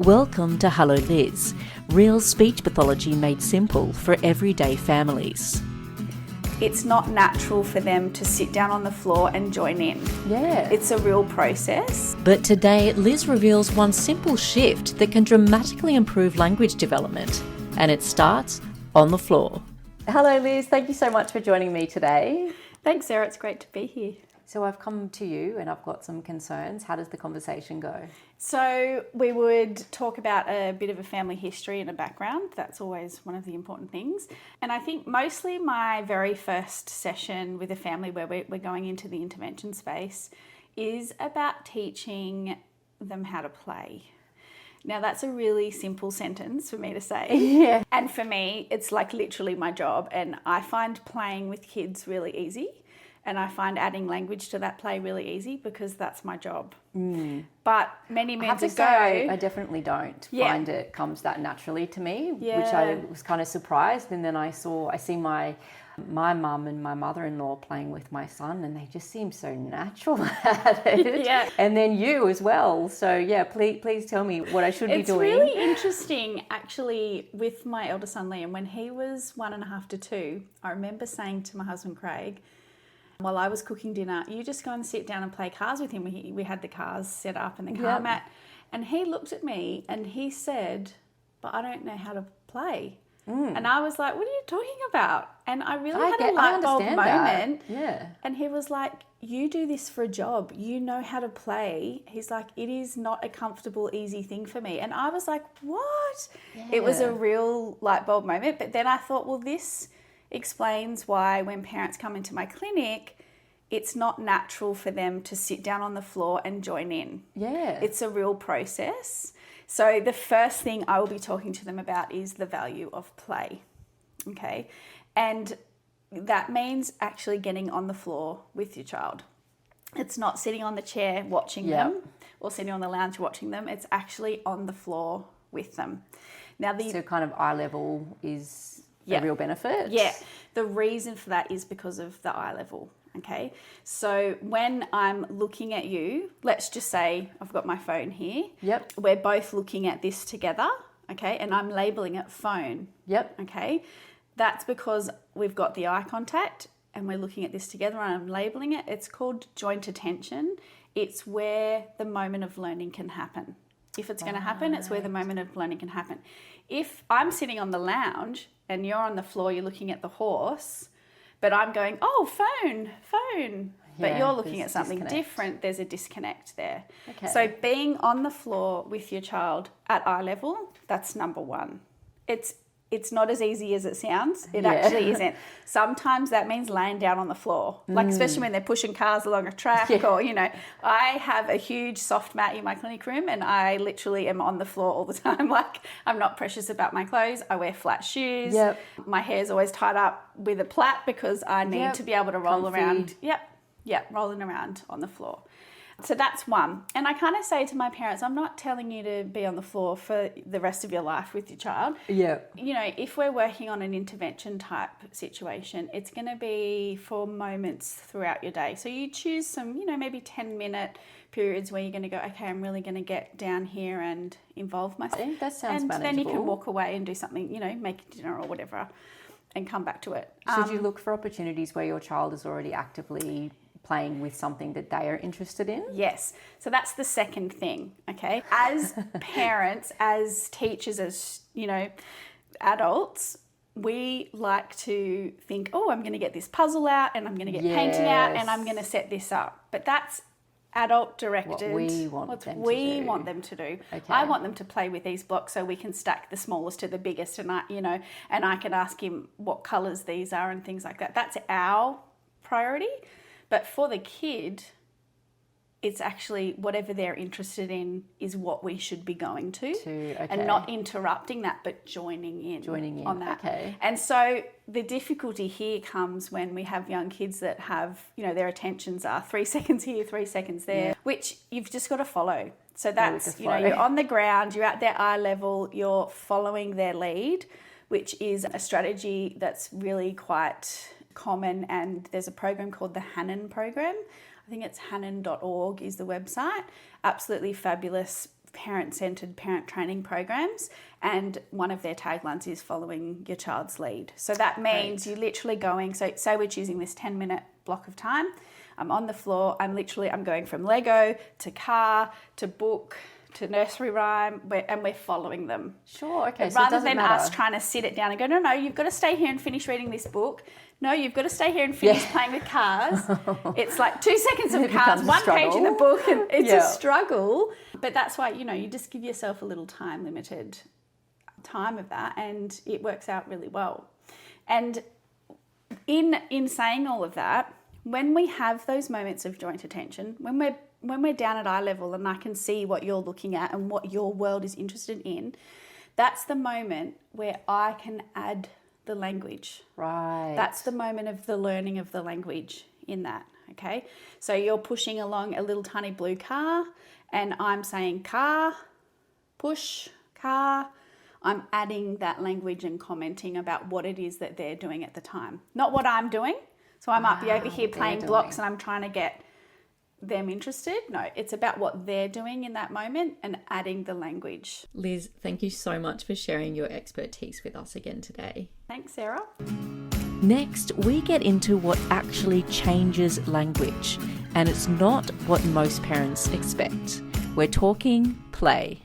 Welcome to Hello Liz, real speech pathology made simple for everyday families. It's not natural for them to sit down on the floor and join in. Yeah. It's a real process. But today, Liz reveals one simple shift that can dramatically improve language development. And it starts on the floor. Hello Liz, thank you so much for joining me today. Thanks, Sarah. It's great to be here. So I've come to you and I've got some concerns. How does the conversation go? So we would talk about a bit of a family history and a background. That's always one of the important things. And I think mostly my very first session with a family where we're going into the intervention space is about teaching them how to play. Now that's a really simple sentence for me to say. Yeah. And for me, it's like literally my job. And I find playing with kids really easy. And I find adding language to that play really easy because that's my job. But many moons ago... I definitely don't find it comes that naturally to me, which I was kind of surprised. And then I see my mum and my mother-in-law playing with my son, and they just seem so natural at it. Yeah. And then you as well. So yeah, please tell me what I should be doing. It's really interesting, actually, with my elder son Liam. When he was 1.5 to 2, I remember saying to my husband Craig, while I was cooking dinner, you just go and sit down and play cars with him. We had the cars set up and the car mat. And he looked at me and he said, but I don't know how to play. And I was like, what are you talking about? And I really had a light bulb moment. Yeah. And he was like, you do this for a job. You know how to play. He's like, it is not a comfortable, easy thing for me. And I was like, what? Yeah. It was a real light bulb moment. But then I thought, well, this explains why when parents come into my clinic, it's not natural for them to sit down on the floor and join in. Yeah. It's a real process. So the first thing I will be talking to them about is the value of play. Okay. And that means actually getting on the floor with your child. It's not sitting on the chair watching them or sitting on the lounge watching them. It's actually on the floor with them. Now, so kind of eye level is a real benefit? Yeah. The reason for that is because of the eye level. Okay. So when I'm looking at you, let's just say I've got my phone here. Yep. We're both looking at this together. Okay. And I'm labeling it phone. Yep. Okay. That's because we've got the eye contact and we're looking at this together and I'm labeling it. It's called joint attention. It's where the moment of learning can happen. If it's going to happen, it's where the moment of learning can happen. If I'm sitting on the lounge and you're on the floor, you're looking at the horse, but I'm going, oh, phone, but you're looking at something different, there's a disconnect there. Okay. So being on the floor with your child at eye level, that's number one. It's not as easy as it sounds. It actually isn't. Sometimes that means laying down on the floor, like especially when they're pushing cars along a track or, I have a huge soft mat in my clinic room and I literally am on the floor all the time. Like I'm not precious about my clothes. I wear flat shoes. Yep. My hair's always tied up with a plait because I need to be able to roll around. Rolling around on the floor. So that's one. And I kind of say to my parents, I'm not telling you to be on the floor for the rest of your life with your child. Yeah. If we're working on an intervention type situation, it's going to be for moments throughout your day. So you choose some, maybe 10-minute periods where you're going to go, okay, I'm really going to get down here and involve myself. I think that sounds manageable. And then you can walk away and do something, make dinner or whatever and come back to it. Should you look for opportunities where your child is already actively playing with something that they are interested in? Yes. So that's the second thing, okay? As parents, as teachers, as, adults, we like to think, oh, I'm going to get this puzzle out and I'm going to get painting out and I'm going to set this up. But that's adult directed. What we want them to do. Okay. I want them to play with these blocks so we can stack the smallest to the biggest and I can ask him what colours these are and things like that. That's our priority. But for the kid, it's actually whatever they're interested in is what we should be going to. And not interrupting that, but joining in on that. Okay. And so the difficulty here comes when we have young kids that have, their attentions are 3 seconds here, 3 seconds there, which you've just got to follow. So that's, you're on the ground, you're at their eye level, you're following their lead, which is a strategy that's really quite common, and there's a program called the Hannon program. I think it's hannon.org is the website. Absolutely fabulous parent-centered parent training programs, and one of their taglines is following your child's lead. So that means you're literally going, so say we're choosing this 10-minute block of time. I'm on the floor, I'm going from Lego to car to book to nursery rhyme, and we're following them. Sure, okay. So rather than us trying to sit it down and go, no, you've got to stay here and finish reading this book. No, you've got to stay here and finish playing with cars. It's like 2 seconds of cars, one page in the book, and it's a struggle. But that's why, you just give yourself a little limited time of that, and it works out really well. And in saying all of that, when we have those moments of joint attention, when we're down at eye level and I can see what you're looking at and what your world is interested in, that's the moment where I can add the language. Right. That's the moment of the learning of the language in that, okay? So you're pushing along a little tiny blue car and I'm saying car, push, car. I'm adding that language and commenting about what it is that they're doing at the time. Not what I'm doing. So I might be over here playing blocks and I'm trying to get them interested. No, it's about what they're doing in that moment and adding the language. Liz, thank you so much for sharing your expertise with us again today. Thanks, Sarah. Next, we get into what actually changes language, and it's not what most parents expect. We're talking play.